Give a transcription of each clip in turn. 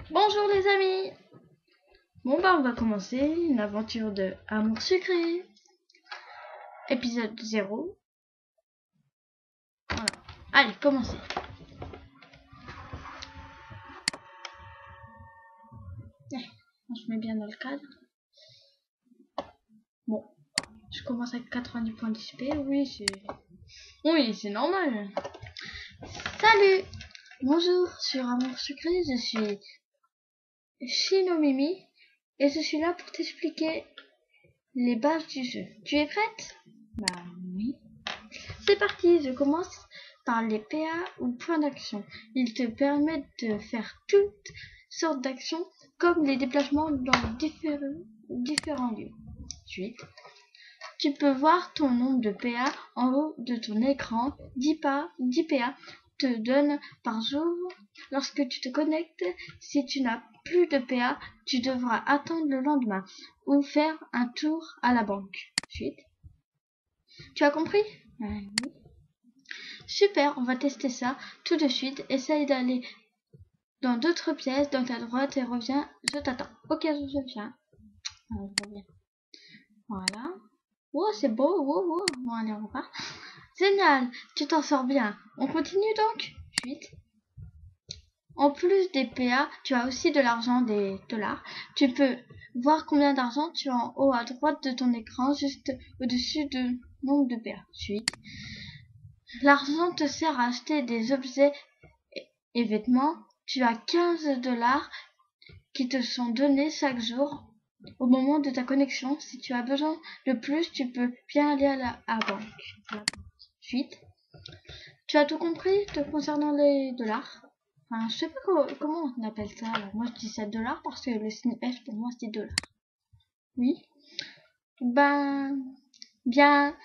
Bonjour les amis. Bon on va commencer une aventure de Amour sucré. Épisode 0. Voilà. Allez, commencez. On se met bien dans le cadre. Bon, je commence avec 90 points d'XP. Oui, c'est normal. Salut. Bonjour, sur Amour sucré, je suis Shinomimi et je suis là pour t'expliquer les bases du jeu. Tu es prête? Bah oui. C'est parti, je commence par les PA ou points d'action. Ils te permettent de faire toutes sortes d'actions comme les déplacements dans différents lieux. Ensuite, tu peux voir ton nombre de PA en haut de ton écran. 10 PA te donne par jour lorsque tu te connectes. Si tu n'as plus de PA, tu devras attendre le lendemain ou faire un tour à la banque. Ensuite, tu as compris? Oui. Super, on va tester ça tout de suite. Essaye d'aller dans d'autres pièces, dans ta droite et reviens. Je t'attends. Ok, je viens. Alors, je reviens. Voilà. Oh, c'est beau. Bon, allez, on repart. Génial, tu t'en sors bien. On continue donc. Ensuite, en plus des PA, tu as aussi de l'argent, des dollars. Tu peux voir combien d'argent tu as en haut à droite de ton écran, juste au-dessus du nombre de PA. Ensuite, l'argent te sert à acheter des objets et vêtements. Tu as 15 dollars qui te sont donnés chaque jour au moment de ta connexion. Si tu as besoin de plus, tu peux bien aller à la banque. Ensuite, tu as tout compris concernant les dollars? Enfin, je sais pas comment on appelle ça. Alors, moi, je dis 7 dollars parce que le signe F pour moi, c'est dollars. Oui. Ben, bien.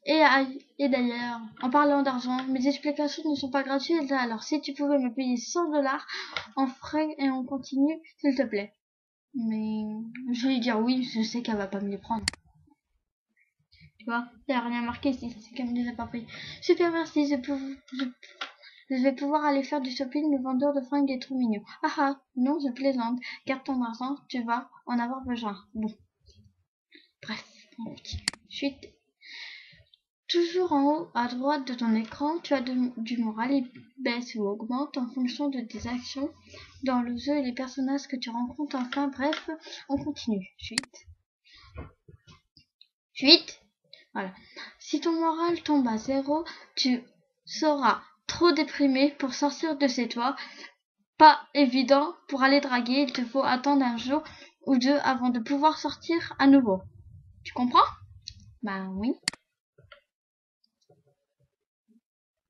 Et d'ailleurs, en parlant d'argent, mes explications ne sont pas gratuites. Alors, si tu pouvais me payer 100 dollars en frais et en continu, s'il te plaît. Mais je vais lui dire oui, je sais qu'elle va pas me les prendre. Tu vois, il n'y a rien marqué ici, c'est qu'elle me les a pas pris. Super, merci, je vais pouvoir aller faire du shopping, le vendeur de fringues est trop mignon. Ah ah, non, je plaisante. Garde ton argent, tu vas en avoir besoin. Bon. Bref, on continue. Ensuite, toujours en haut à droite de ton écran, tu as du moral. Il baisse ou augmente en fonction de tes actions dans le jeu et les personnages que tu rencontres. Enfin, bref, on continue. Ensuite, voilà. Si ton moral tombe à 0, tu seras trop déprimé pour sortir de chez toi. Pas évident pour aller draguer, il te faut attendre un jour ou deux avant de pouvoir sortir à nouveau. Tu comprends? Ben oui.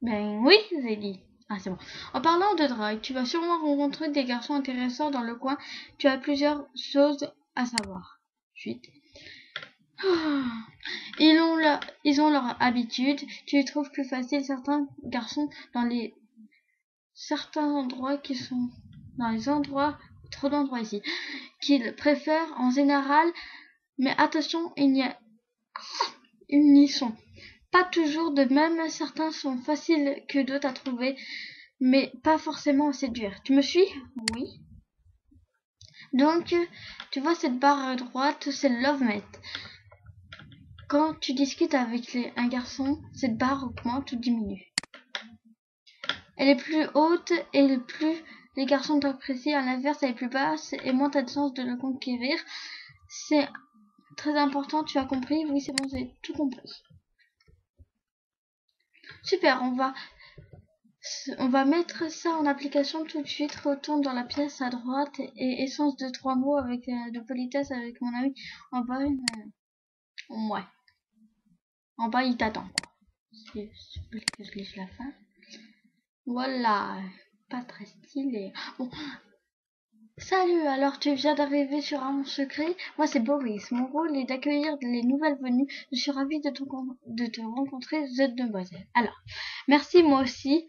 Ben oui, Zélie. Ah, c'est bon. En parlant de drague, tu vas sûrement rencontrer des garçons intéressants dans le coin. Tu as plusieurs choses à savoir. Ensuite, ils ont leur habitude. Tu trouves plus facile certains garçons dans certains endroits qui sont dans les endroits, trop d'endroits ici, qu'ils préfèrent en général. Mais attention, ils n'y sont pas toujours de même. Certains sont faciles que d'autres à trouver, mais pas forcément à séduire. Tu me suis? Oui. Donc, tu vois cette barre à droite, c'est le Love Mate. Quand tu discutes avec un garçon, cette barre augmente ou diminue. Elle est plus haute et plus les garçons t'apprécient. À l'inverse, elle est plus basse et moins t'as de chance de le conquérir. C'est très important, tu as compris? Oui, c'est bon, j'ai tout compris. Super, on va mettre ça en application tout de suite. Retourne dans la pièce à droite et échange de 3 mots avec de politesse avec mon ami en bas. Ouais. En bas, il t'attend, quoi. Que je lise la fin. Voilà. Pas très stylé. Bon. Salut, alors tu viens d'arriver sur Amour secret. Moi c'est Boris. Mon rôle est d'accueillir les nouvelles venues. Je suis ravie de te rencontrer, cette demoiselle. Alors, merci moi aussi.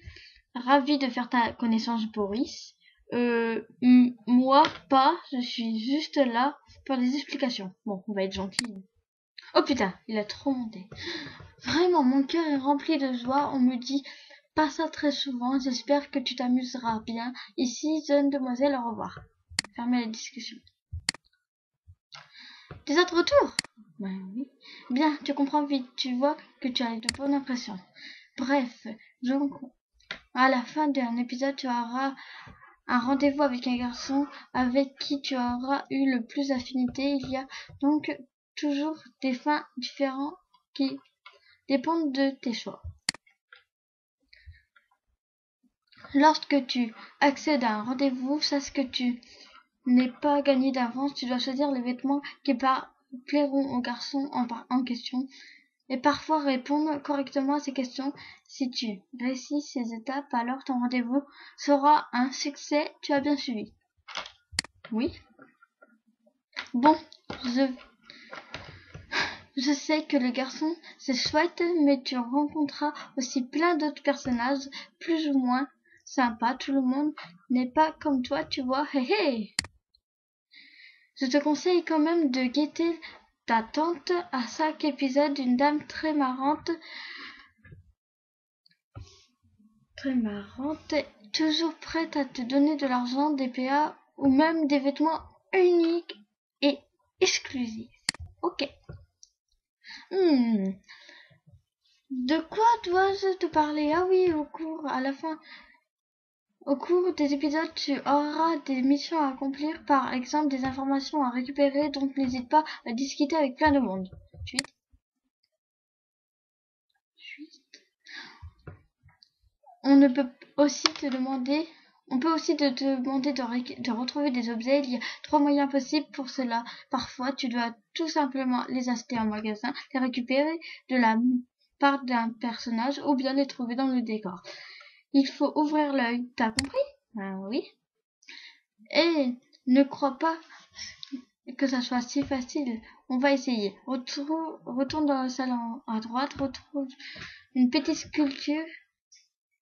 Ravie de faire ta connaissance, Boris. Moi pas. Je suis juste là pour des explications. Bon, on va être gentil. Oh putain, il a trop monté. Vraiment, mon cœur est rempli de joie. On me dit pas ça très souvent. J'espère que tu t'amuseras bien. Ici, jeune demoiselle, au revoir. fermer la discussion. Des autres retours? Ben oui. Bien, tu comprends vite, tu vois que tu as de bonnes impressions. Bref, donc, à la fin d'un épisode, tu auras un rendez-vous avec un garçon avec qui tu auras eu le plus d'affinité. Il y a donc toujours des fins différentes qui dépendent de tes choix. Lorsque tu accèdes à un rendez-vous, sache que tu n'es pas gagné d'avance. Tu dois choisir les vêtements qui plairont au garçon en question et parfois répondre correctement à ces questions. Si tu réussis ces étapes, alors ton rendez-vous sera un succès. Tu as bien suivi. Oui. Bon, je sais que le garçon, c'est chouette, mais tu rencontreras aussi plein d'autres personnages, plus ou moins sympas. Tout le monde n'est pas comme toi, tu vois. Hé hé! Je te conseille quand même de guetter ta tante à chaque épisode, une dame très marrante, toujours prête à te donner de l'argent, des PA ou même des vêtements uniques et exclusifs. Ok. De quoi dois-je te parler? Ah oui, au cours des épisodes, tu auras des missions à accomplir, par exemple des informations à récupérer, donc n'hésite pas à discuter avec plein de monde. Suite. On peut aussi te demander de retrouver des objets. Il y a 3 moyens possibles pour cela. Parfois, tu dois tout simplement les acheter en magasin, les récupérer de la part d'un personnage ou bien les trouver dans le décor. Il faut ouvrir l'œil. T'as compris? Oui. Et ne crois pas que ça soit si facile. On va essayer. Retourne dans le salon à droite, retrouve une petite sculpture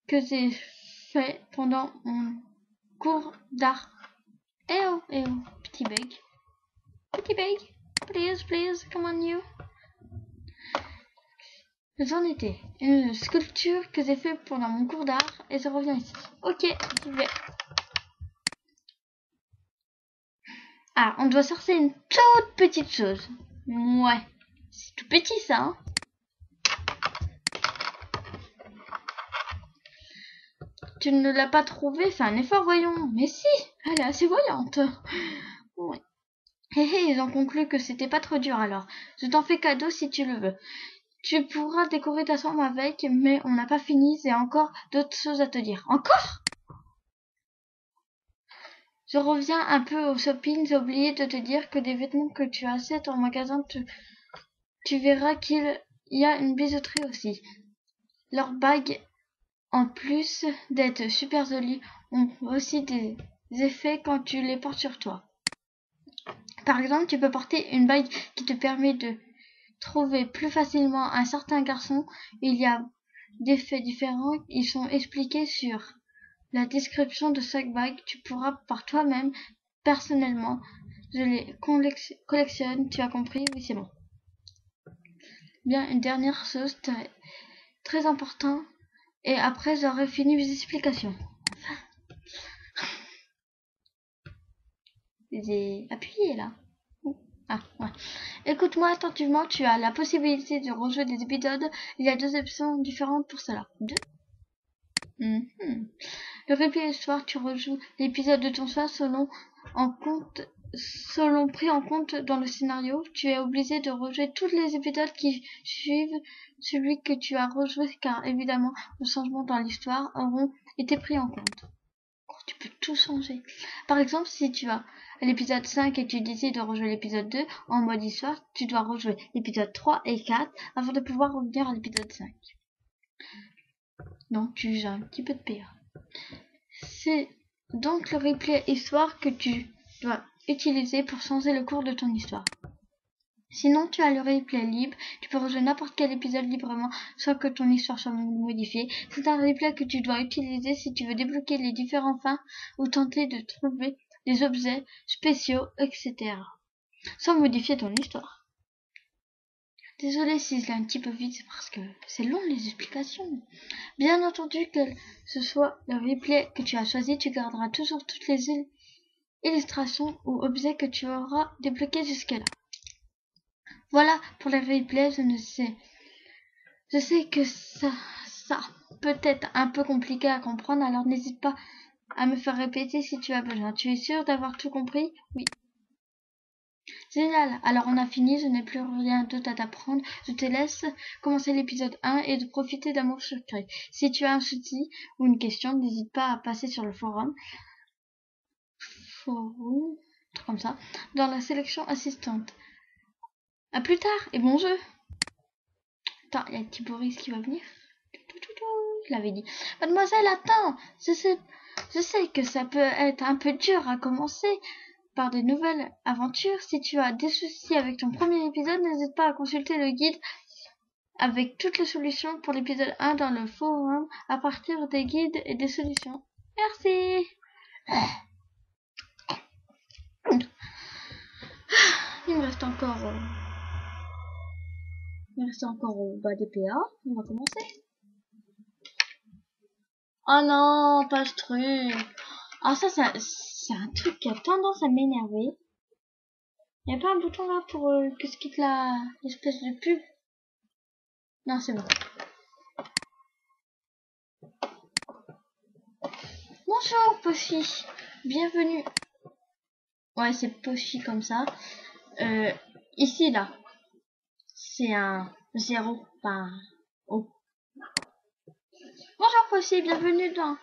que j'ai fait pendant mon cours d'art. Eh oh, petit bug. Please, come on you. J'en étais. Une sculpture que j'ai fait pendant mon cours d'art et je reviens ici. Ok, j'y vais. Ah, on doit sortir une toute petite chose. Ouais, c'est tout petit ça, hein. Tu ne l'as pas trouvé? Fais un effort, voyons. Mais si, elle est assez voyante. Ouais. Ils ont conclu que c'était pas trop dur alors. Je t'en fais cadeau si tu le veux. Tu pourras décorer ta chambre avec, mais on n'a pas fini, j'ai encore d'autres choses à te dire. Encore? Je reviens un peu au shopping, j'ai oublié de te dire que des vêtements que tu achètes en magasin, tu verras qu'il y a une bijouterie aussi. Leurs bagues, en plus d'être super jolies, ont aussi des effets quand tu les portes sur toi. Par exemple, tu peux porter une bague qui te permet de trouver plus facilement un certain garçon. Il y a des faits différents, ils sont expliqués sur la description de chaque bague. Tu pourras par toi-même. Personnellement, je les collectionne. Tu as compris? Oui, c'est bon. Bien, une dernière chose très importante, et après j'aurai fini mes explications. J'ai appuyé là. Ah, ouais. Écoute-moi attentivement, tu as la possibilité de rejouer des épisodes. Il y a 2 options différentes pour cela. 2. Le replay histoire, tu rejoues l'épisode de ton choix selon pris en compte dans le scénario. Tu es obligé de rejouer tous les épisodes qui suivent celui que tu as rejoué, car évidemment les changements dans l'histoire auront été pris en compte. Tu peux tout changer. Par exemple, si tu as l'épisode 5 et tu décides de rejouer l'épisode 2 en mode histoire, tu dois rejouer l'épisode 3 et 4 avant de pouvoir revenir à l'épisode 5. Donc tu joues un petit peu de PA. C'est donc le replay histoire que tu dois utiliser pour changer le cours de ton histoire. Sinon, tu as le replay libre. Tu peux rejouer n'importe quel épisode librement sans que ton histoire soit modifiée. C'est un replay que tu dois utiliser si tu veux débloquer les différents fins ou tenter de trouver des objets spéciaux, etc. sans modifier ton histoire. Désolée si je l'ai un petit peu vite, c'est parce que c'est long les explications. Bien entendu, que ce soit le replay que tu as choisi, tu garderas toujours toutes les illustrations ou objets que tu auras débloqués jusque-là. Voilà pour les replays, je sais que ça peut être un peu compliqué à comprendre, alors n'hésite pas à me faire répéter si tu as besoin. Tu es sûr d'avoir tout compris? Oui. Génial, alors on a fini, je n'ai plus rien d'autre à t'apprendre. Je te laisse commencer l'épisode 1 et de profiter d'Amour secret. Si tu as un souci ou une question, n'hésite pas à passer sur le forum, comme ça, dans la sélection assistante. À plus tard et bon jeu. Attends, il y a le petit Boris qui va venir. Je l'avais dit. Mademoiselle, attends, je sais que ça peut être un peu dur à commencer par de nouvelles aventures. Si tu as des soucis avec ton premier épisode, n'hésite pas à consulter le guide avec toutes les solutions pour l'épisode 1 dans le forum à partir des guides et des solutions. Merci. Il me reste encore au bas des PA. On va commencer. Oh non, pas ce truc. Ah ça c'est un truc qui a tendance à m'énerver. Il n'y a pas un bouton là pour que je quitte l'espèce de pub? Non, c'est bon. Bonjour, Pochi. Bienvenue. Ouais, c'est Pochi comme ça. Ici, là, c'est un 0, pas un O. Bonjour, Pochi. Bienvenue dans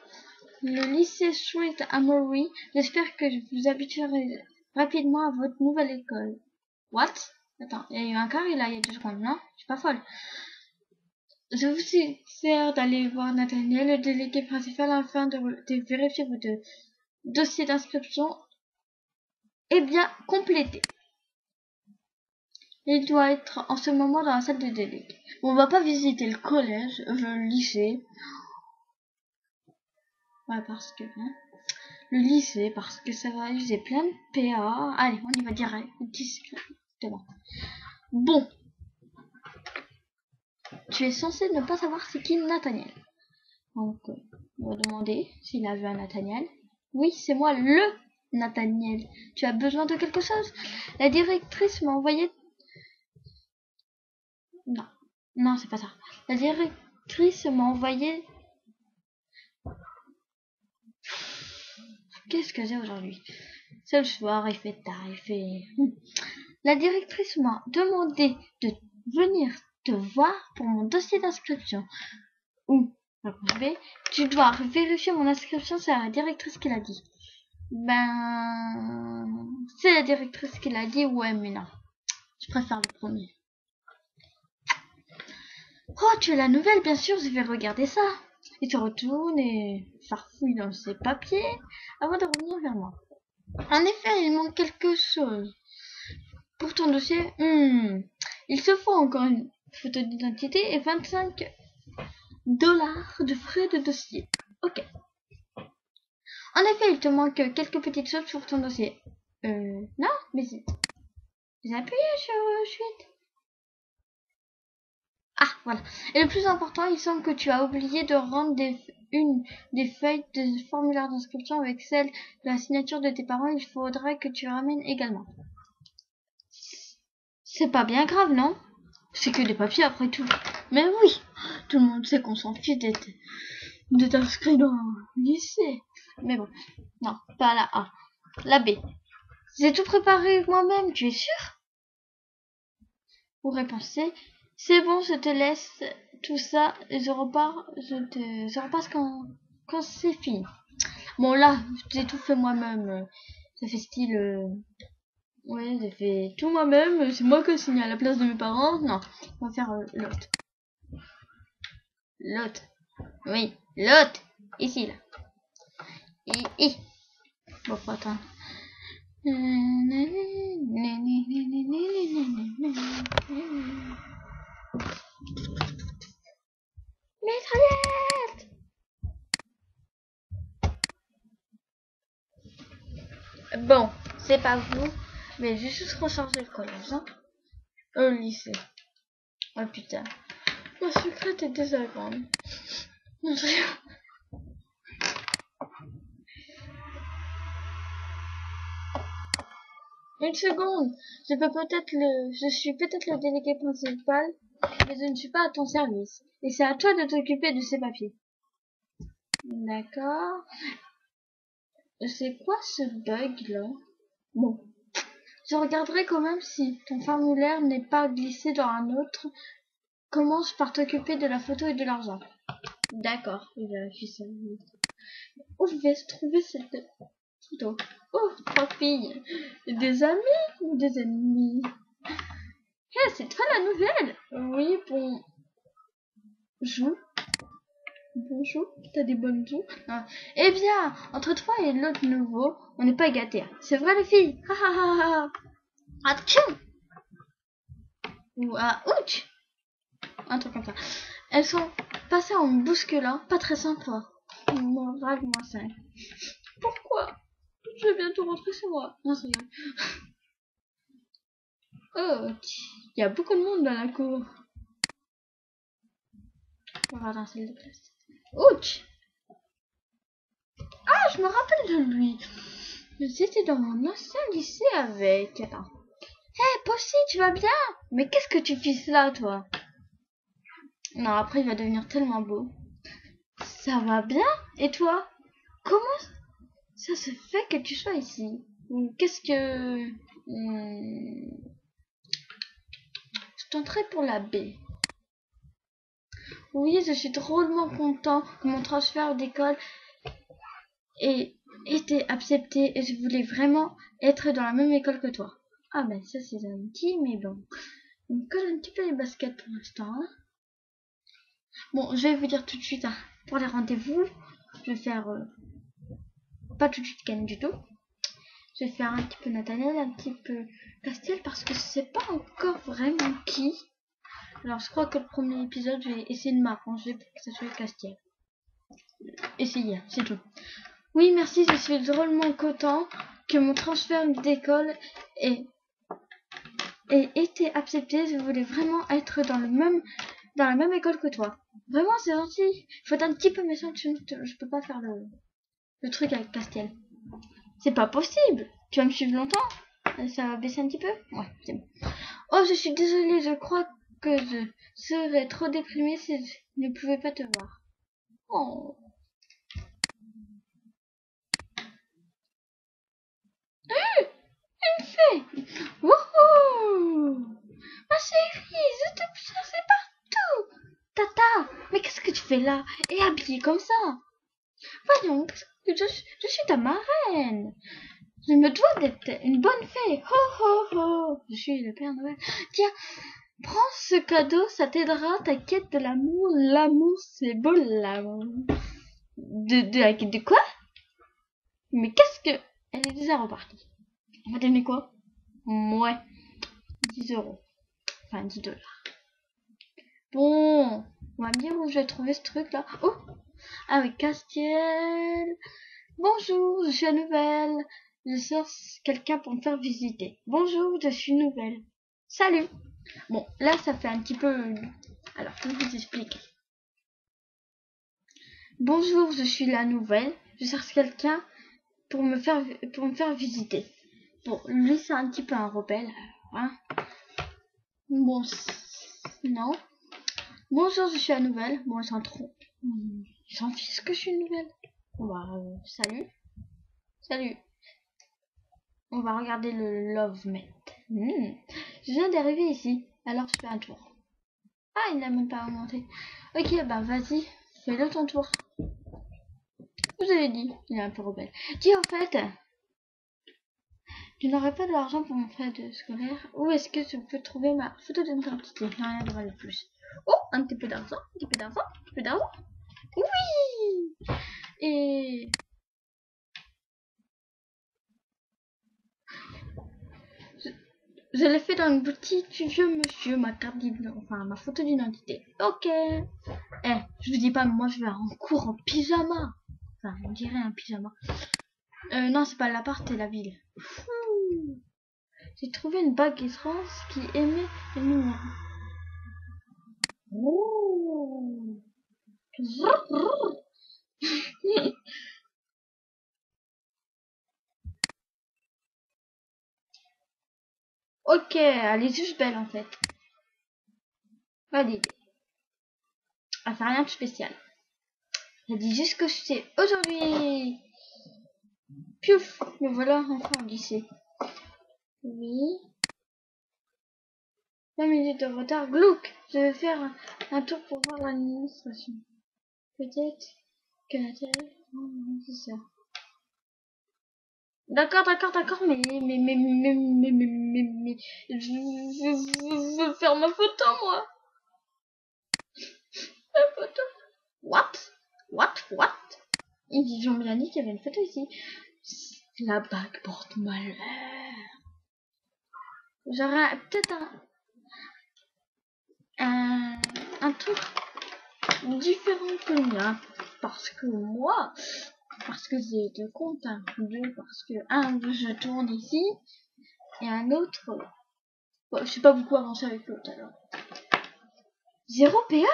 le lycée Sweet Amory. J'espère que vous habituerez rapidement à votre nouvelle école. What? Attends, il y a eu un carré là, il y a 2 secondes, non? Je suis pas folle. Je vous suggère d'aller voir Nathaniel, le délégué principal, afin de vérifier votre dossier d'inscription est bien complété. Il doit être en ce moment dans la salle de délégué. On va pas visiter le collège, le lycée. Ouais, parce que... Hein, le lycée, parce que ça va user plein de PA. Allez, on y va direct. Discrètement. Bon. Tu es censé ne pas savoir c'est qui Nathaniel. Donc, on va demander s'il a vu un Nathaniel. Oui, c'est moi, le Nathaniel. Tu as besoin de quelque chose? La directrice m'a envoyé... Non, c'est pas ça. La directrice m'a envoyé... Qu'est-ce que j'ai aujourd'hui? C'est le soir, il fait tard, il fait... La directrice m'a demandé de venir te voir pour mon dossier d'inscription. Ou, réponse B, tu dois vérifier mon inscription, c'est la directrice qui l'a dit. Ben... C'est la directrice qui l'a dit, ouais, mais non. Je préfère le premier. Oh, tu es la nouvelle, bien sûr, je vais regarder ça. Il se retourne et farfouille dans ses papiers avant de revenir vers moi. En effet, il manque quelque chose. Pour ton dossier, il se faut encore une photo d'identité et 25 $ de frais de dossier. Ok. En effet, il te manque quelques petites choses pour ton dossier. Non, mais j'ai appuyé sur suite. Ah, voilà. Et le plus important, il semble que tu as oublié de rendre une des feuilles de formulaire d'inscription avec celle de la signature de tes parents. Il faudra que tu ramènes également. C'est pas bien grave, non? C'est que des papiers après tout. Mais oui, tout le monde sait qu'on s'en fiche d'être inscrit dans un lycée. Mais bon, non, pas la A. La B. J'ai tout préparé moi-même, tu es sûr? Pour réponse C. C'est bon, je te laisse tout ça et je repasse quand c'est fini. Bon là, j'ai tout fait moi-même. Ça fait style... Ouais, j'ai fait tout moi-même. C'est moi qui ai signé à la place de mes parents. Non, on va faire l'autre. L'autre. Oui, l'autre. Ici, là. Et. Bon, faut attendre. Mitraillette! Bon, c'est pas vous, mais j'ai juste rechargé le collège, hein. Au lycée. Oh putain. Ma secrète est désagréable. Je... Une seconde. Je suis peut-être le délégué principal, mais je ne suis pas à ton service. Et c'est à toi de t'occuper de ces papiers. D'accord. C'est quoi ce bug là? Bon. Je regarderai quand même si ton formulaire n'est pas glissé dans un autre. Commence par t'occuper de la photo et de l'argent. D'accord, je vérifie ça. Où va se trouver cette photo? Oh, 3 filles. Des amis ou des ennemis? Eh, c'est toi la nouvelle? Oui, bonjour. Bonjour, t'as des bonnes joues? Ah. Eh bien, entre toi et l'autre nouveau, on n'est pas gâtés. C'est vrai les filles? Ha ha ha ha. Atchou! Ou ouch! Un truc comme ça. Elles sont passées en bousculant, pas très sympa. Morale moins 5. Pourquoi? Je vais bientôt rentrer chez moi. Non, c'est rien. Oh, il y a beaucoup de monde dans la cour. On va dans la salle de classe. Ouch! Ah, je me rappelle de lui. J'étais dans mon ancien lycée avec. Attends. Hé, Possi, tu vas bien? Mais qu'est-ce que tu fais là, toi? Non, après, il va devenir tellement beau. Ça va bien? Et toi? Comment ça se fait que tu sois ici? Qu'est-ce que... Je tenterai pour la B. Oui, je suis drôlement content que mon transfert d'école ait été accepté et je voulais vraiment être dans la même école que toi. Ah ben ça c'est gentil, mais bon. On me colle un petit peu les baskets pour l'instant. Hein. Bon, je vais vous dire tout de suite, hein, pour les rendez-vous, je vais faire pas tout de suite Ken du tout. Je vais faire un petit peu Nathaniel, un petit peu Castiel parce que je sais pas encore vraiment qui. Alors je crois que le premier épisode, je vais essayer de m'arranger pour que ça soit Castiel. Essayer, c'est tout. Oui, merci, je suis drôlement content que mon transfert d'école ait été accepté. Je voulais vraiment être dans la même école que toi. Vraiment, c'est gentil. Faut être un petit peu méchant, je peux pas faire le truc avec Castiel. C'est pas possible. Tu vas me suivre longtemps? Ça va baisser un petit peu? Ouais, c'est bon. Oh, je suis désolée, je crois que je serais trop déprimée si je ne pouvais pas te voir. Oh. Une fée! Wouhou! Ma chérie, je te cherchais partout! Tata, mais qu'est-ce que tu fais là? Et habillée comme ça? Voyons, je suis ta marraine. Je me dois d'être une bonne fée. Ho ho ho. Je suis le Père Noël. Tiens, prends ce cadeau, ça t'aidera ta quête de l'amour. L'amour, c'est beau, l'amour. De la quête de quoi? Mais qu'est-ce que... Elle est déjà repartie. On va donner quoi? Ouais, 10 €. Enfin, 10 $. Bon, on va me dire où je vais trouver ce truc-là. Oh! Ah oui, Castiel. Bonjour, je suis la nouvelle. Je cherche quelqu'un pour me faire visiter. Bonjour, je suis nouvelle. Salut. Bon, là, ça fait un petit peu... Alors, je vous explique. Bonjour, je suis la nouvelle. Je cherche quelqu'un pour me faire visiter. Bon, lui, c'est un petit peu un rebelle. Hein. Bon, non. Bonjour, je suis la nouvelle. Bon, ils s'en fichent que je suis une nouvelle. Bon, bah, salut. Salut. On va regarder le Love Mate. Je viens d'arriver ici, alors je fais un tour. Ah, il n'a même pas augmenté. Ok, bah vas-y, fais-le ton tour. Vous avez dit, il est un peu rebelle. Dis en fait, tu n'aurais pas de l'argent pour mon frais de scolaire? Où est-ce que je peux trouver ma photo d'identité? Rien de mal de plus. Oh, un petit peu d'argent, un petit peu d'argent, un petit peu d'argent. Oui! Et... Je l'ai fait dans une boutique du vieux monsieur, ma carte d'identité, enfin ma photo d'identité. Ok. Eh, je vous dis pas, moi je vais en cours en pyjama. Enfin, on dirait un pyjama. Non, c'est pas l'appart, c'est la ville. J'ai trouvé une bague étrange qui émet les lumières. Oh. Ok, elle est juste belle en fait. Valide. Elle fait rien de spécial. Elle dit juste que c'est aujourd'hui. Piouf, me voilà enfin au lycée. Oui. 20 minutes de retard. Glauque, je vais faire un tour pour voir l'administration. Peut-être que Nathalie... Oh, c'est ça. D'accord, mais, je veux faire ma photo, moi. Ma photo. What? Ils ont bien dit qu'il y avait une photo ici. La bague porte malheur. J'aurais peut-être un truc différent que le mien. Parce que j'ai deux comptes, hein. Deux, parce que je tourne ici, et un autre, bon, je sais pas beaucoup avancé avec l'autre alors. 0 PA?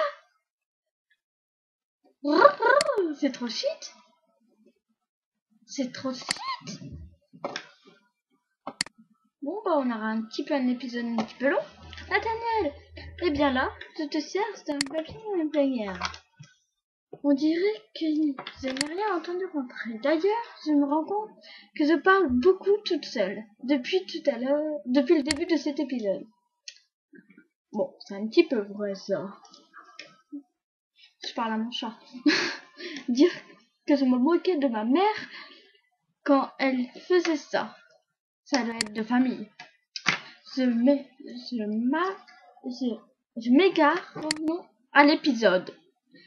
C'est trop shit. C'est trop shit. Bon, bah, on aura un petit peu un épisode un petit peu long. Nathaniel, eh bien là, je te sers, c'est un papier et une plagiaire. On dirait que je n'ai rien entendu rentrer. D'ailleurs, je me rends compte que je parle beaucoup toute seule depuis tout à l'heure, depuis le début de cet épisode. Bon, c'est un petit peu vrai ça. Je parle à mon chat. Dire que je me moquais de ma mère quand elle faisait ça. Ça doit être de famille. Je m'égare, revenons à l'épisode.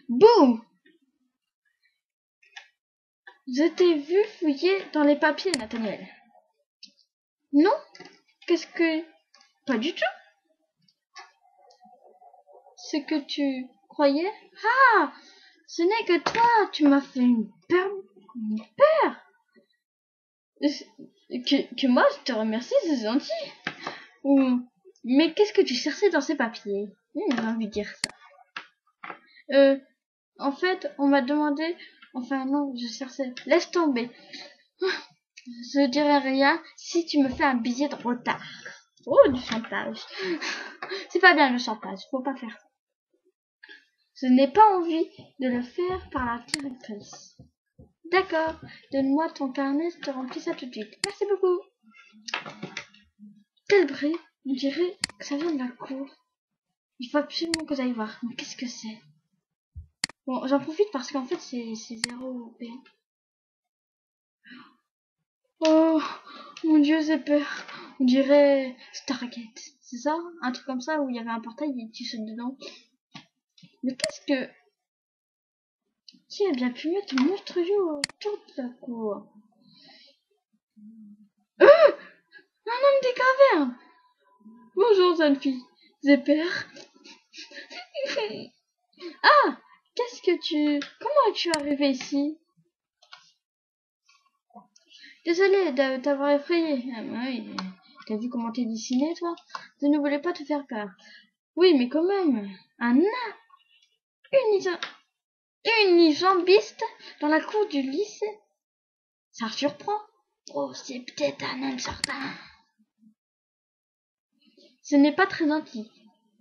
Boum! Je t'ai vu fouiller dans les papiers, Nathaniel. Non? Qu'est-ce que... Pas du tout. Ce que tu croyais? Ah! Ce n'est que toi, tu m'as fait une peur. Que moi, je te remercie, c'est gentil. Mais qu'est-ce que tu cherchais dans ces papiers? J'ai envie de dire ça. En fait, on m'a demandé... Enfin non, je cherchais... Laisse tomber. Je dirai rien si tu me fais un billet de retard. Oh, du chantage. C'est pas bien le chantage, faut pas faire ça. Je n'ai pas envie de le faire par la directrice. D'accord, donne-moi ton carnet, je te remplis ça tout de suite. Merci beaucoup. Quel bruit? On dirait que ça vient de la cour. Il faut absolument que j'aille voir. Mais qu'est-ce que c'est? Bon, j'en profite parce qu'en fait, c'est 0 P. Oh, mon Dieu, j'ai peur. On dirait Stargate. C'est ça? Un truc comme ça où il y avait un portail et tu sautes dedans. Mais qu'est-ce que... Tu as bien pu mettre monstrueux autour de la cour. Un homme des cavernes! Bonjour, jeune fille. J'ai peur. Ah! Qu'est-ce que tu... Comment es-tu arrivé ici? Désolée de t'avoir effrayé. Ah, oui. T'as vu comment t'es dessiné, toi? Je ne voulais pas te faire peur. Oui, mais quand même. Un nain! Unijambiste dans la cour du lycée? Ça surprend. Oh, c'est peut-être un homme certain. Ce n'est pas très gentil.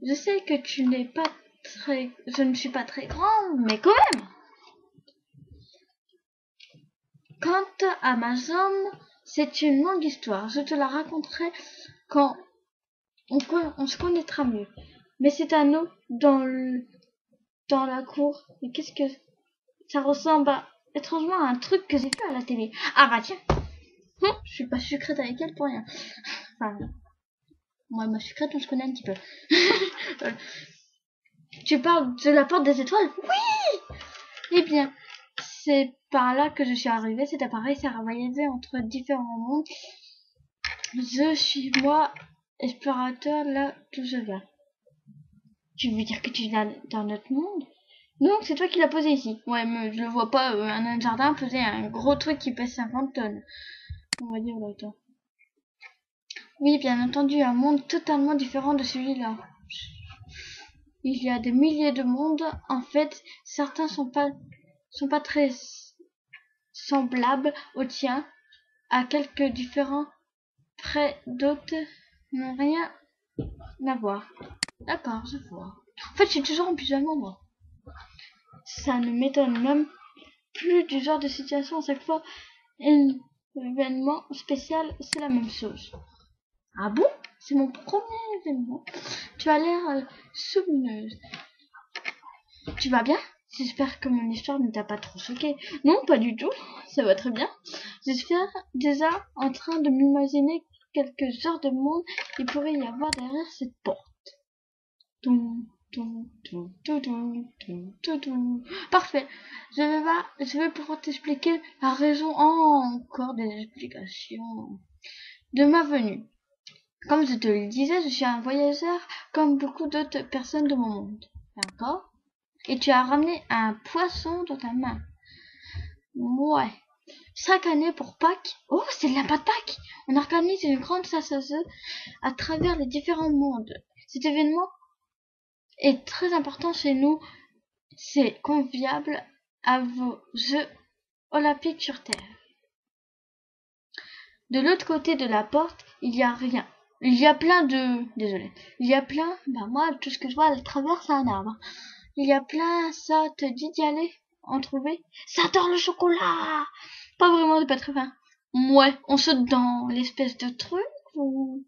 Je sais que tu n'es pas très... Je ne suis pas très grand, mais quand même. Quant à ma jambe, c'est une longue histoire. Je te la raconterai quand on se connaîtra mieux. Mais c'est un eau dans la cour. Et qu'est-ce que... Ça ressemble étrangement à un truc que j'ai vu à la télé. Ah bah tiens. Je suis pas sucrète avec elle pour rien. Enfin, moi, ma sucrète, on se connaît un petit peu. Tu parles de la porte des étoiles? Oui! Eh bien, c'est par là que je suis arrivée. Cet appareil sert à voyager entre différents mondes. Je suis moi, explorateur, là d'où je viens. Tu veux dire que tu viens d'un autre monde? Non, c'est toi qui l'as posé ici. Ouais, mais je le vois pas. Un jardin faisait un gros truc qui pèse 50 tonnes. On va dire là. Oui, bien entendu, un monde totalement différent de celui-là. Il y a des milliers de mondes. En fait, certains sont pas très semblables au tien, à quelques différents près d'autres. n'ont rien à voir. D'accord, je vois. En fait, je suis toujours en pyjama, moi. Ça ne m'étonne même plus du genre de situation. À chaque fois, un événement spécial, c'est la même chose. Ah bon? C'est mon premier événement. Tu as l'air sournoise. Tu vas bien? J'espère que mon histoire ne t'a pas trop choqué. Non, pas du tout. Ça va très bien. Je suis déjà en train de m'imaginer quelques heures de monde il pourrait y avoir derrière cette porte. Parfait. Je vais pouvoir t'expliquer la raison encore des explications de ma venue. Comme je te le disais, je suis un voyageur comme beaucoup d'autres personnes de mon monde. D'accord? Et tu as ramené un poisson dans ta main. Ouais. Chaque année pour Pâques, oh, c'est le lapin de Pâques! On organise une grande chasse aux œufs à travers les différents mondes. Cet événement est très important chez nous. C'est conviable à vos Jeux olympiques sur Terre. De l'autre côté de la porte, il y a rien. Il y a plein de... Désolé. Il y a plein... moi, tout ce que je vois à travers, c'est un arbre. Il y a plein... Ça te dit d'y aller? En trouver? Ça adore le chocolat! Pas vraiment, de pas très faim. Ouais, on saute dans l'espèce de truc ou...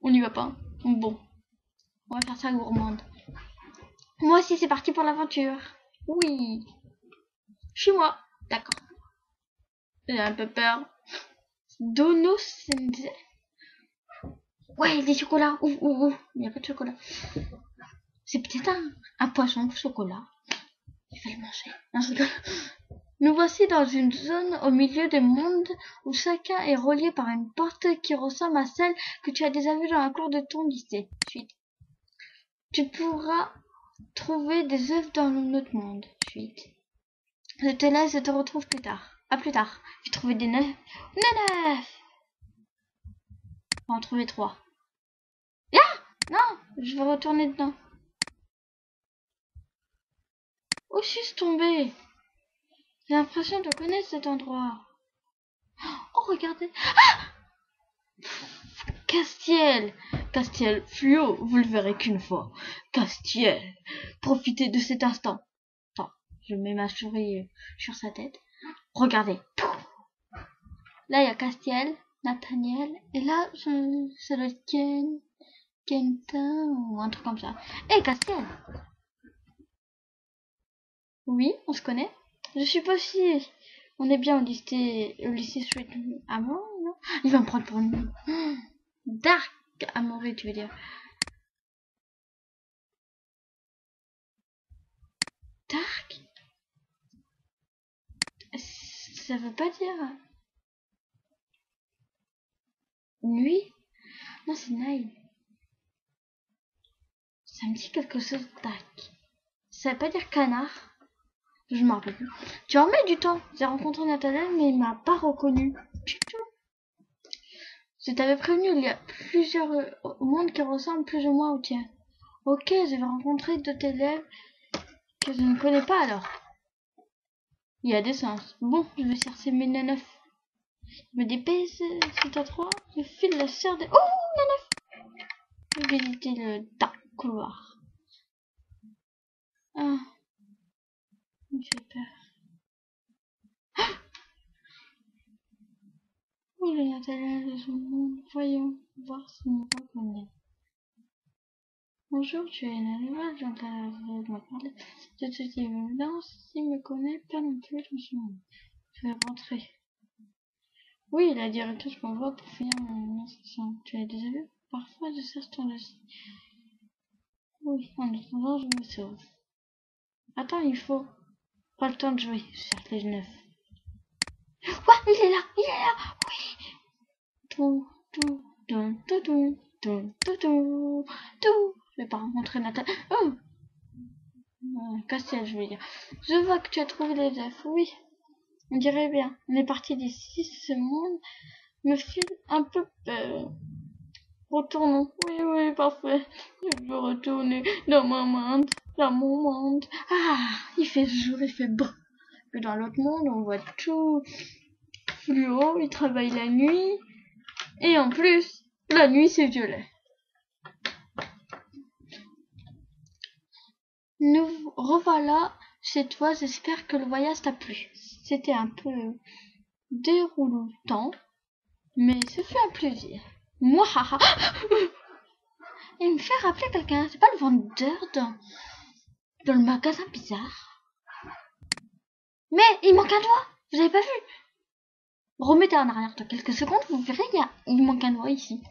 On n'y va pas? Bon, on va faire ça gourmande. Moi aussi, c'est parti pour l'aventure. Oui. Chez moi. D'accord. J'ai un peu peur. Dono Sensei. Ouais, des chocolats. Il n'y a pas de chocolat. C'est peut-être un poisson au chocolat. Il va le manger. Non, je rigole. Nous voici dans une zone au milieu des mondes où chacun est relié par une porte qui ressemble à celle que tu as déjà vue dans la cour de ton lycée. Suite. Tu pourras trouver des œufs dans notre monde. Suite. Je te laisse et te retrouve plus tard. À plus tard. J'ai trouvé des 9. 9. On va en trouver 3. Ah! Non! Je vais retourner dedans. Oh, je suis tombée. J'ai l'impression de connaître cet endroit. Oh, regardez. Ah! Castiel. Castiel fluo, vous le verrez qu'une fois. Castiel. Profitez de cet instant. Attends, je mets ma souris sur sa tête. Regardez. Là, il y a Castiel, Nathaniel. Et là, ça doit être Kentin ou un truc comme ça. Hé, Castiel. Oui, on se connaît. Je suis pas si... On est bien au lycée Sweet Amour, non? Il va me prendre pour une... Dark Amoré, tu veux dire. Dark? Ça veut pas dire... Nuit? Non, c'est night. Ça me dit quelque chose de dark. Ça veut pas dire canard? Je m'en rappelle plus. Tu en mets du temps. J'ai rencontré Nathaniel, mais il m'a pas reconnu. Du tout. Je t'avais prévenu, il y a plusieurs mondes qui ressemblent plus ou moins au tien. Ok, je vais rencontrer d'autres élèves que je ne connais pas alors. Il y a des sens. Bon, je vais chercher mes 9. Je me dépêche, c'est à 3. Je file la chair de... Oh, 9. Je vais visiter le dark couloir. Ah, j'ai peur. Oui, le Nathaniel de son monde. Voyons voir s'il me reconnaît. Bonjour, tu es un animal dont tu as parlé. De toute évidence, s'il me connaît pas non plus dans son monde. Je vais rentrer. Oui, la directrice m'envoie pour finir mon inscription. Tu l'as déjà vu? Parfois, je cherche ton dossier. Oui, en attendant, je me sauve. Attends, il faut pas le temps de jouer. Je cherche les 9. Ouais, il est là, oui. Tout. Je vais pas rencontrer Nathan. Oh! Castiel, je veux dire. Je vois que tu as trouvé les œufs. Oui, on dirait bien. On est parti d'ici. Ce monde me file un peu peur. Retournons. Oui, parfait. Je veux retourner dans mon monde. Ah, il fait jour, il fait beau. Que dans l'autre monde, on voit tout fluo. Il travaille la nuit. Et en plus, la nuit c'est violet. Nous revoilà chez toi, j'espère que le voyage t'a plu. C'était un peu déroutant, mais ce fut un plaisir. Moi, haha. Il me fait rappeler quelqu'un, c'est pas le vendeur dans le magasin bizarre. Mais il manque un doigt, vous avez pas vu? Remettez en arrière de quelques secondes, vous verrez, il manque un doigt ici.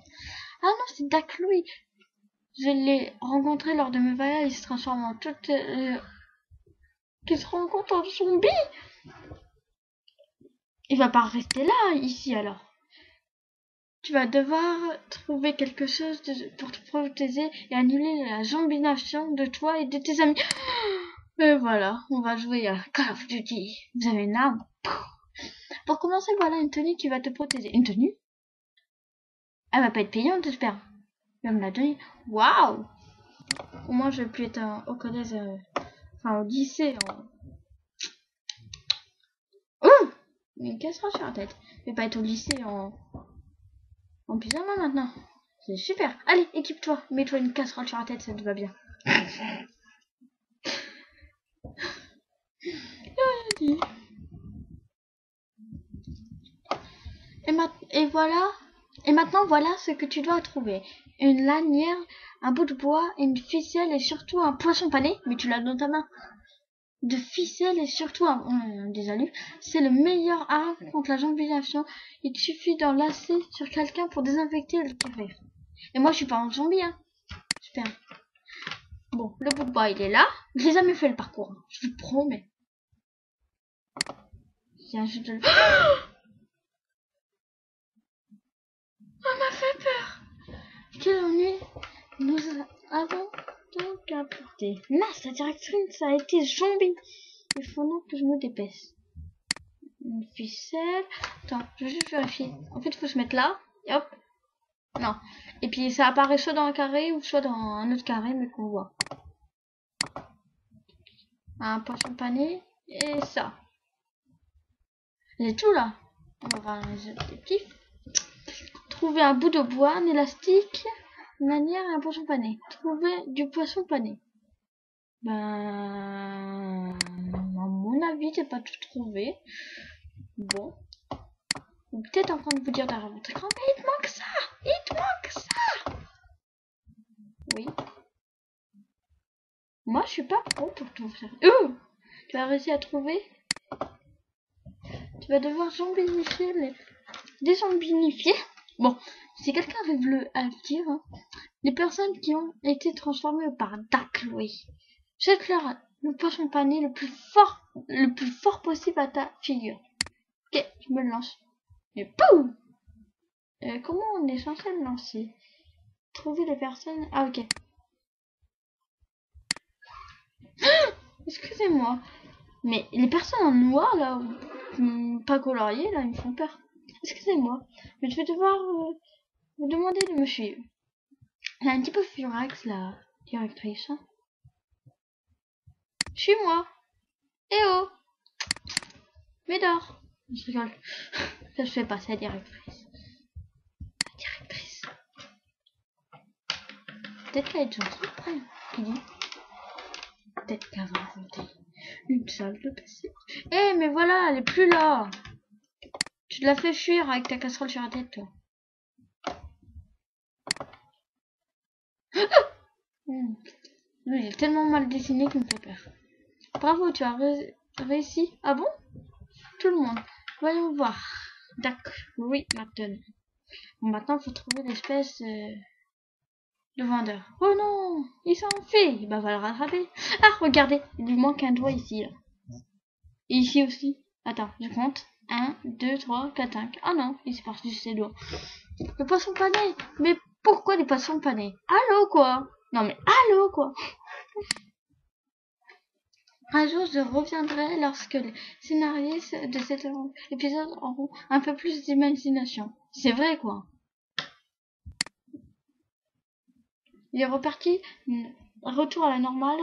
Ah non, c'est Dak Louis. Je l'ai rencontré lors de mes voyages, il se transforme en tout... qui se rencontre en zombie. Il va pas rester là, ici alors. Tu vas devoir trouver quelque chose pour te protéger et annuler la zombination de toi et de tes amis. Et voilà, on va jouer à Call of Duty. Vous avez une arme. Pour commencer, voilà une tenue qui va te protéger. Une tenue? Elle va pas être payante, j'espère. Il va me la donner. Waouh! Au moins, je vais plus être au collège, enfin au lycée. Ouh! Une casserole sur la tête. Je vais pas être au lycée en pyjama maintenant. C'est super. Allez, équipe-toi. Mets-toi une casserole sur la tête, ça te va bien. Et voilà. Et maintenant, voilà ce que tu dois trouver. Une lanière, un bout de bois, une ficelle et surtout un poisson pané. Mais tu l'as dans ta main. De ficelle et surtout désolé. C'est le meilleur arme contre la zombisation. Il te suffit d'en lasser sur quelqu'un pour désinfecter le guérir. Et moi, je suis pas un zombie, hein. Super. Bon, le bout de bois, il est là. J'ai jamais fait le parcours. Je vous promets. Tiens, je te le... Oh, m'a fait peur. Quel ennui. Nous avons donc apporté. Mince, la directrice, ça a été zombie. Il faut donc que je me dépêche. Une ficelle. Attends, je vais juste vérifier. En fait, il faut se mettre là. Et hop. Non. Et puis, ça apparaît soit dans un carré ou soit dans un autre carré, mais qu'on voit. Un poisson pané. Et ça. J'ai tout là. On va voir les objectifs. Trouver un bout de bois, un élastique, une lanière et un poisson pané. Trouver du poisson pané. Ben, à mon avis, j'ai pas tout trouvé. Bon. Ou peut-être en train de vous dire derrière votre écran, mais il te manque ça! Il te manque ça! Oui. Moi, je suis pas pro pour tout faire. Tu as réussi à trouver? Tu vas devoir zombinifier dézombinifier. Bon, si quelqu'un arrive à le dire, hein, les personnes qui ont été transformées par Dak Louis, jette-leur le poisson pané le plus fort possible à ta figure. Ok, je me le lance. Et poum! Comment on est censé le lancer? Trouver les personnes... Ah, ok. Excusez-moi. Mais les personnes en noir, là, pas coloriées, là, ils me font peur. Excusez-moi. Mais je vais devoir vous demander de me suivre. Elle est un petit peu furax, la directrice. Hein. Suis-moi. Eh oh! Médor. Je rigole. Ça se fait pas, c'est la directrice. La directrice. Peut-être qu'elle est gentille après. Qui dit? Peut-être qu'elle va inventer une salle de passé. Eh, mais voilà, elle est plus là. Tu te l'as fait fuir avec ta casserole sur la tête, toi. Il est tellement mal dessiné qu'il me fait peur. Bravo, tu as réussi. Ah bon? Tout le monde. Voyons voir. D'accord. Oui, maintenant. Bon, maintenant, il faut trouver l'espèce de vendeur. Oh non! Il s'en fait. Bah, on va le rattraper. Ah, regardez. Il lui manque un doigt ici. Là. Et ici aussi. Attends, je compte. 1, 2, 3, 4, 5. Ah non, il s'est parti de ses doigts. Le poisson pané. Mais pourquoi les poissons panés? Allô, quoi? Non, mais allô, quoi? Un jour, je reviendrai lorsque les scénaristes de cet épisode auront un peu plus d'imagination. C'est vrai, quoi. Il est reparti. Retour à la normale.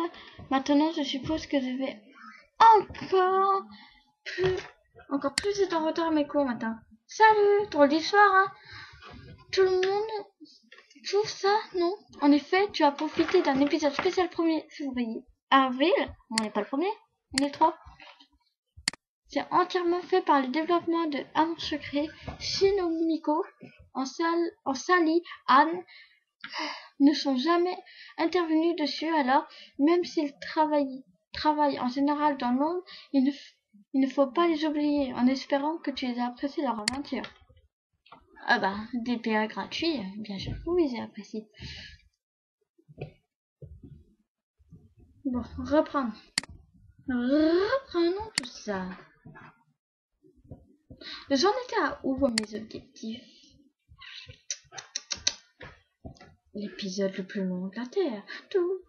Maintenant, je suppose que je vais encore plus être en retard à mes cours matin. Salut, drôle d'histoire, hein. Tout le monde trouve ça, non? En effet, tu as profité d'un épisode spécial 1er février. Avril, on n'est pas le premier, on est le 3. C'est entièrement fait par le développement de Amour Secret. Shinomiko, Sally, Anne ne sont jamais intervenus dessus, alors même s'ils travaillent en général dans l'ombre, il ne faut pas les oublier en espérant que tu les as apprécié leur aventure. Ah bah, des PA gratuits, bien sûr, oui, j'ai apprécié. Bon, reprenons tout ça. J'en étais à où mes objectifs? L'épisode le plus long de la Terre. Tout.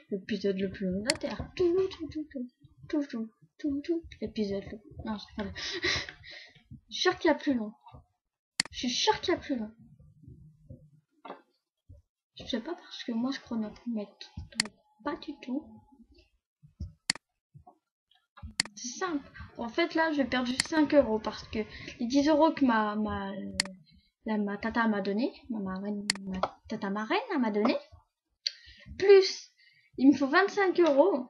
L'épisode le plus long de la Terre. Tout. L'épisode le... Non, c'est pas là. Je suis sûr qu'il y a plus long. Je sais pas parce que moi je chronomètre pas du tout. C'est simple. En fait là je vais perdre juste 5 € parce que les 10 € que ma tata m'a donné, ma tata marraine m'a donné, plus il me faut 25 €.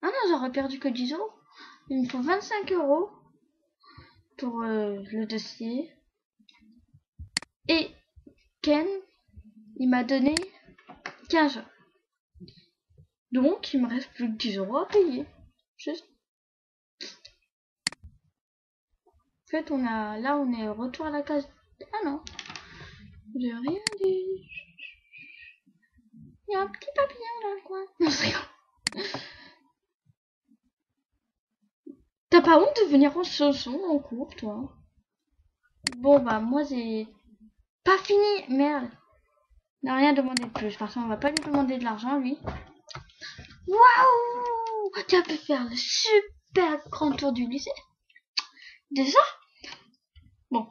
Ah non, j'aurais perdu que 10 €. Il me faut 25 € pour le dossier. Et Ken, il m'a donné 15 €. Donc il me reste plus que 10 € à payer. Juste. En fait, on est retour à la case. Ah non, j'ai rien dit. Il y a un petit papillon dans le coin. Non, c'est rien. T'as pas honte de venir en chausson en cours, toi? Bon, bah, moi, j'ai pas fini. Merde. On n'a rien demandé de plus. Parce qu'on va pas lui demander de l'argent, lui. Waouh! Tu as pu faire le super grand tour du lycée. Déjà? Bon.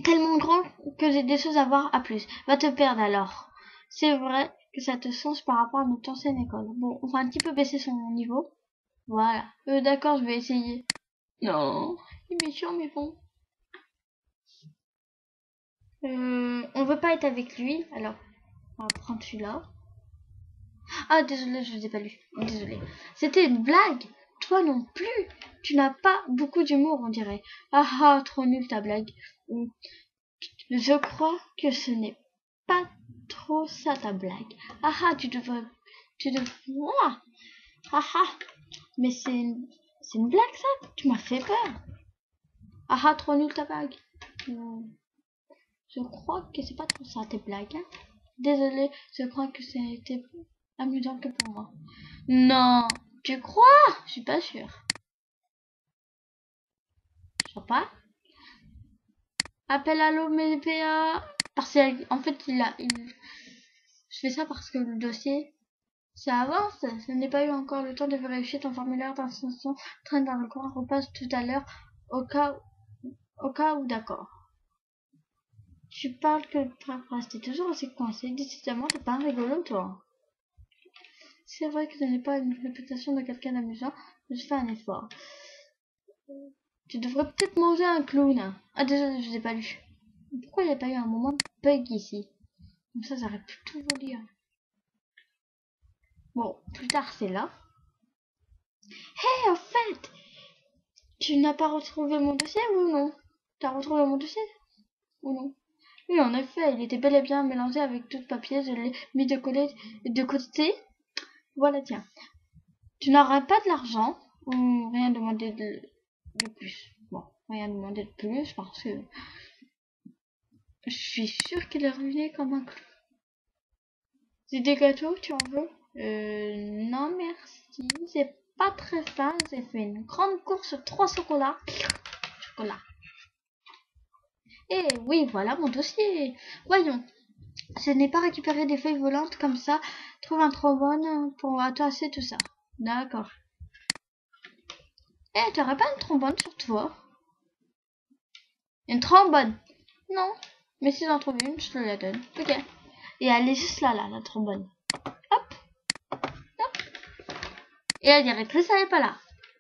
Tellement grand que j'ai des choses à voir à plus. Va te perdre alors. C'est vrai que ça te change par rapport à notre ancienne école. Bon, on va un petit peu baisser son niveau. Voilà. D'accord, je vais essayer. Non, il est méchant, mais bon. On veut pas être avec lui, alors on va prendre celui-là. Ah, désolé, je vous ai pas lu. Désolé. C'était une blague. Toi non plus. Tu n'as pas beaucoup d'humour, on dirait. Ah ah, trop nul ta blague. Je crois que ce n'est pas trop ça ta blague. Ah ah, tu devrais... Ah ah, mais c'est une blague ça. Tu m'as fait peur. Ah ah, trop nul ta blague. Je crois que c'est pas trop ça tes blagues. Hein. Désolé, je crois que c'était amusant que pour moi. Non, tu crois? Je suis pas sûre. Je sais pas. Appelle Allo PA. Parce qu'en fait, je fais ça parce que le dossier, ça avance. Je n'ai pas eu encore le temps de vérifier ton formulaire d'inscription. Traîne dans le coin, repasse tout à l'heure au cas où d'accord. Tu parles que le prince, t'es toujours assez coincé. Décidément, t'es pas un rigolo, toi. C'est vrai que ce n'est pas une réputation de quelqu'un d'amusant, mais je fais un effort. Tu devrais peut-être manger un clown. Ah, désolé, je vous ai pas lu. Pourquoi il n'y a pas eu un moment de bug ici? Comme ça, j'aurais pu tout vous lire. Bon, plus tard, c'est là. Hé, au fait, tu n'as pas retrouvé mon dossier ou non? T'as retrouvé mon dossier ou non? Oui, en effet, il était bel et bien mélangé avec tout le papier. Je l'ai mis de côté. Voilà, tiens. Tu n'auras pas de l'argent ou rien demandé de plus. Bon, rien demandé de plus parce que je suis sûre qu'il est ruiné comme un clou. C'est des gâteaux, tu en veux? Non merci, c'est pas très fin. J'ai fait une grande course 3 chocolats. Chocolat. Et oui, voilà mon dossier. Voyons. Je n'ai pas récupéré des feuilles volantes comme ça. Trouve un trombone pour atasser tout ça. D'accord. Eh, t'aurais pas une trombone sur toi? Une trombone? Non. Mais si j'en trouve une, je te la donne. Ok. Et elle est juste là, la trombone. Hop. Hop. Et la directrice, elle est pas là.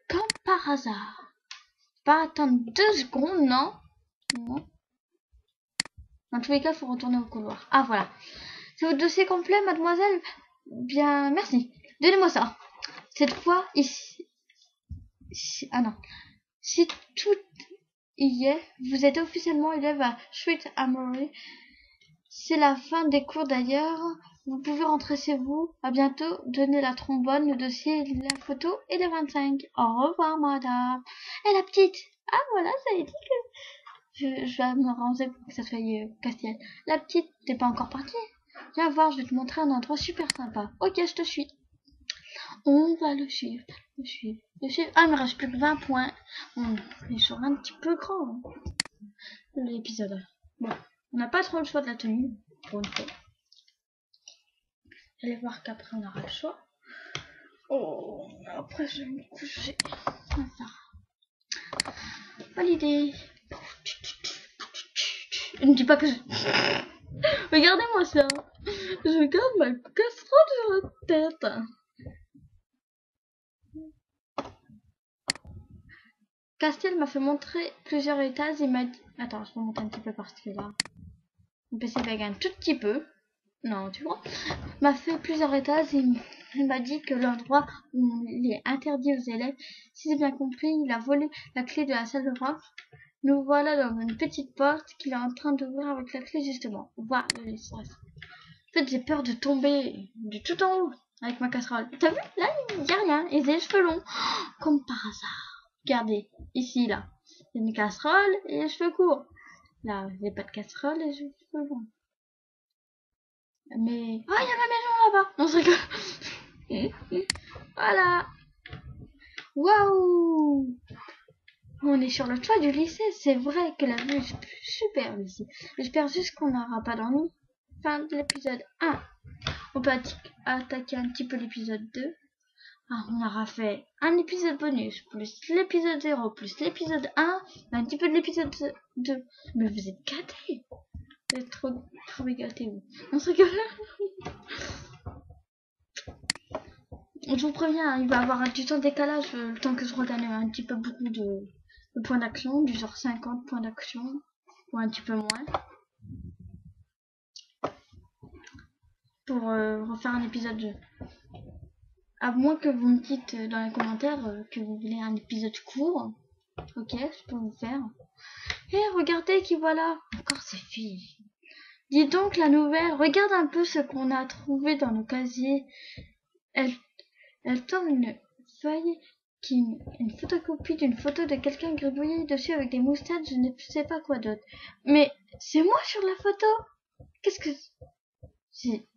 Comme par hasard. Pas attendre 2 secondes, non? Non. Dans tous les cas, il faut retourner au couloir. Ah, voilà. C'est votre dossier complet, mademoiselle? Bien, merci. Donnez-moi ça. Cette fois, ici... Ah non. Si tout y est, vous êtes officiellement élève à Sweet Amory. C'est la fin des cours d'ailleurs. Vous pouvez rentrer chez vous. À bientôt. Donnez la trombone, le dossier, la photo et les 25. Au revoir, madame. Et la petite. Ah, voilà, ça a dit que... Je vais me ranger pour que ça soit Castiel. La petite, t'es pas encore partie? Viens voir, je vais te montrer un endroit super sympa. Ok, je te suis. On va le suivre, le suivre, le suivre. Ah, il me reste plus que 20 points. Il sera un petit peu grand, l'épisode. Bon, on n'a pas trop le choix de la tenue, pour une fois. Allez voir qu'après on aura le choix. Oh, après je vais me coucher. Ça. Validé. Ne dis pas que je... Regardez-moi ça. Je garde ma casserole sur la tête. Castiel m'a fait montrer plusieurs étages. Il m'a dit... Attends, je vais monter un petit peu parce que là... Mon PC bug un tout petit peu. Non, tu vois. M'a fait plusieurs étages. Il m'a dit que l'endroit où il est interdit aux élèves, si j'ai bien compris, il a volé la clé de la salle de bain. Nous voilà dans une petite porte qu'il est en train d'ouvrir avec la clé justement. Voilà le stress. En fait, j'ai peur de tomber du tout en haut avec ma casserole. T'as vu? Là, il n'y a rien. Et j'ai les cheveux longs. Comme par hasard. Regardez, ici, là. Il y a une casserole et les cheveux courts. Là, j'ai pas de casserole et les cheveux longs. Mais... Oh, il y a ma maison là-bas. Non, je rigole. Voilà. Waouh. On est sur le toit du lycée. C'est vrai que la vue est super ici. J'espère juste qu'on n'aura pas d'ennui. Fin de l'épisode 1. On peut attaquer un petit peu l'épisode 2. Ah, on aura fait un épisode bonus, plus l'épisode 0, plus l'épisode 1, un petit peu de l'épisode 2. Mais vous êtes gâtés. Vous êtes trop gâtés, vous. On se rigole. Je vous préviens, il va y avoir un petit temps de décalage, le temps que je regarde un petit peu beaucoup de points d'action, du genre 50 points d'action, ou un petit peu moins. Pour refaire un épisode 2. À moins que vous me dites dans les commentaires que vous voulez un épisode court. Ok, je peux vous faire. Et regardez qui voilà. Encore ces filles. Dis donc la nouvelle. Regarde un peu ce qu'on a trouvé dans nos casiers. Elle tend une feuille une photocopie d'une photo de quelqu'un gribouillé dessus avec des moustaches. Je ne sais pas quoi d'autre. Mais c'est moi sur la photo. Qu'est-ce que c'est?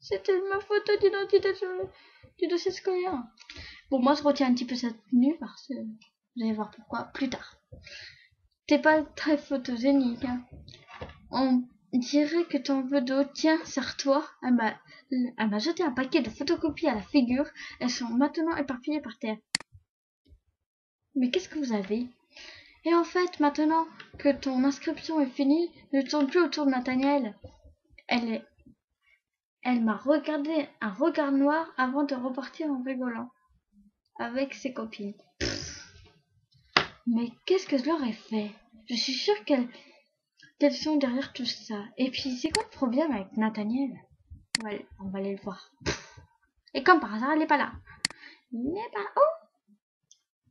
C'était ma photo d'identité du dossier scolaire. Bon, moi, je retiens un petit peu cette tenue parce que vous allez voir pourquoi plus tard. T'es pas très photogénique, hein. On dirait que t'en veux d'autres. Tiens, serre-toi. Elle m'a jeté un paquet de photocopies à la figure. Elles sont maintenant éparpillées par terre. Mais qu'est-ce que vous avez? Et en fait, maintenant que ton inscription est finie, ne tourne plus autour de Nathaniel. Elle m'a regardé un regard noir avant de repartir en rigolant avec ses copines. Mais qu'est-ce que je leur ai fait? Je suis sûre qu'elles sont derrière tout ça. Et puis, c'est quoi le problème avec Nathaniel? On va aller le voir. Et comme par hasard, elle n'est pas là. Mais bah, oh!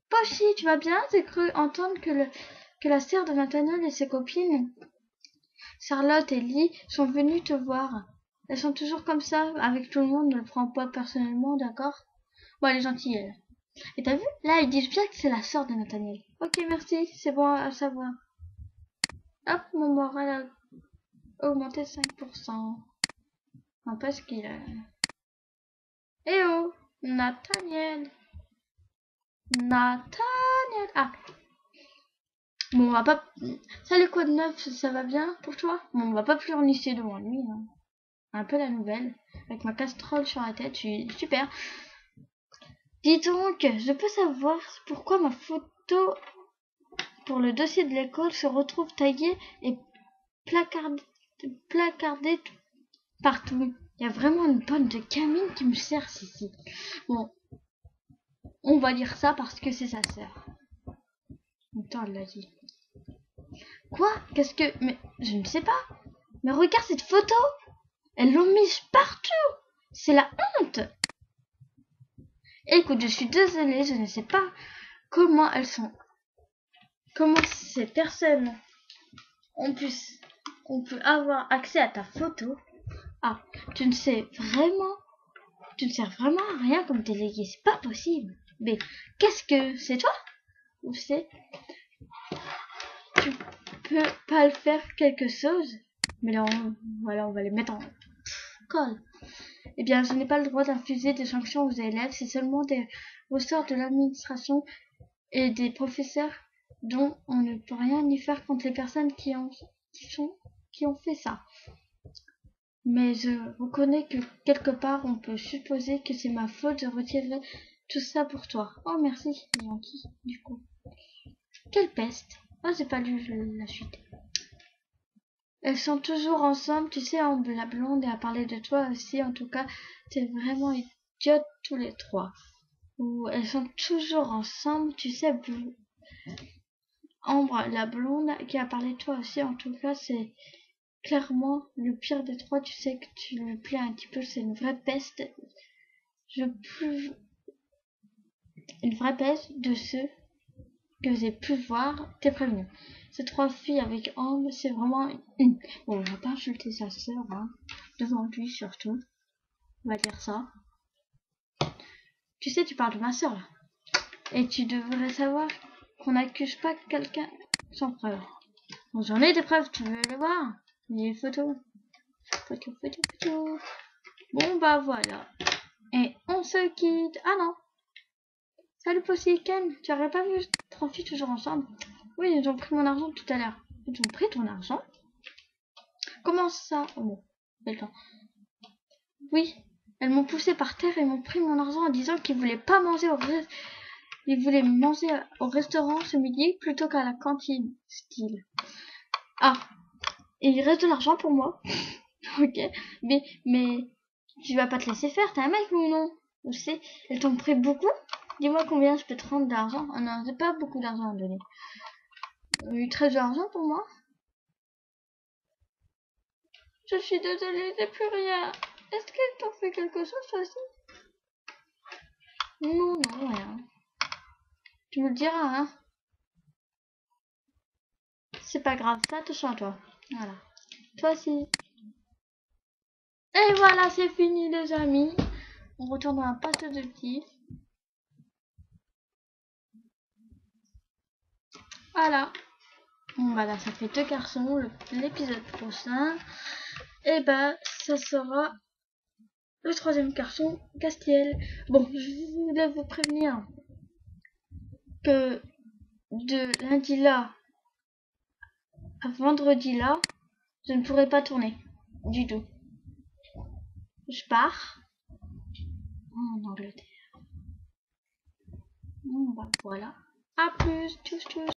Pochi, tu vas bien? J'ai cru entendre que la sœur de Nathaniel et ses copines, Charlotte et Lee, sont venues te voir. Elles sont toujours comme ça, avec tout le monde, ne le prends pas personnellement, d'accord? Bon, elle est gentille, elle. Et t'as vu? Là, ils disent bien que c'est la sœur de Nathaniel. Ok, merci, c'est bon à savoir. Hop, mon moral a augmenté de 5%. Parce qu'il a... Eh oh, Nathaniel. Ah. Bon, on va pas... Salut, quoi de neuf, ça va bien pour toi? Bon, on va pas pleurnicher devant lui, hein. Un peu la nouvelle. Avec ma casserole sur la tête, je suis super. Dis donc, je peux savoir pourquoi ma photo pour le dossier de l'école se retrouve taillée et placardée partout. Il y a vraiment une bonne de Camille qui me cherche ici. Bon, on va dire ça parce que c'est sa sœur. Attends, elle l'a dit. Quoi? Qu'est-ce que... Mais je ne sais pas. Mais regarde cette photo. Elles l'ont mise partout. C'est la honte. Écoute, je suis désolée, je ne sais pas comment elles sont... Comment ces personnes ont pu avoir accès à ta photo. Ah, tu ne sers vraiment à rien comme délégué, c'est pas possible. Mais qu'est-ce que c'est toi? Ou c'est tu peux pas le faire quelque chose? Mais là, voilà, on va les mettre en colle. Eh bien, je n'ai pas le droit d'infuser des sanctions aux élèves, c'est seulement des ressorts de l'administration et des professeurs dont on ne peut rien y faire contre les personnes qui ont fait ça. Mais je reconnais que quelque part on peut supposer que c'est ma faute de retirer tout ça pour toi. Oh merci, c'est gentil, du coup. Quelle peste! Oh, j'ai pas lu la suite. Elles sont toujours ensemble, tu sais, la blonde, et à parler de toi aussi, en tout cas, t'es vraiment idiote tous les trois. Ou elles sont toujours ensemble, tu sais, Ambre, la blonde, qui a parlé de toi aussi, en tout cas, c'est clairement le pire des trois, tu sais que tu lui plais un petit peu, c'est une vraie peste. Une vraie peste de ceux que j'ai pu voir, t'es prévenu. Ces trois filles avec Ambre, c'est vraiment une... Bon, on va pas insulter sa sœur, hein, devant lui surtout. On va dire ça. Tu sais, tu parles de ma sœur, là. Et tu devrais savoir qu'on n'accuse pas quelqu'un sans preuve. Bon, j'en ai des preuves, tu veux le voir? Les photos. Photos. Bon, bah voilà. Et on se quitte. Ah non. Salut Posy Ken, tu aurais pas vu trois filles toujours ensemble? Oui, ils ont pris mon argent tout à l'heure. Ils ont pris ton argent? Comment ça? Oh bon, le temps. Oui, elles m'ont poussé par terre et m'ont pris mon argent en disant qu'ils voulaient pas manger ils voulaient manger au restaurant ce midi plutôt qu'à la cantine. Style. Ah, et il reste de l'argent pour moi. Ok, mais tu vas pas te laisser faire, t'es un mec ou non? Je sais, elles t'ont pris beaucoup? Dis-moi combien je peux te rendre d'argent. Oh non, j'ai pas beaucoup d'argent à donner. Eu très d'argent pour moi. Je suis désolée, j'ai plus rien. Est-ce qu'elle t'en fait quelque chose, toi aussi? Non, rien. Tu me le diras, hein. C'est pas grave, fais attention à toi. Voilà. Toi aussi. Et voilà, c'est fini, les amis. On retourne dans la pâte de petits. Voilà. Bon, voilà, ça fait 2 garçons. L'épisode prochain, et bah, ça sera le 3e garçon, Castiel. Bon, je voulais vous prévenir que de lundi là à vendredi là, je ne pourrai pas tourner du tout. Je pars en Angleterre. Bon, bah voilà. À plus, tchuss tchuss.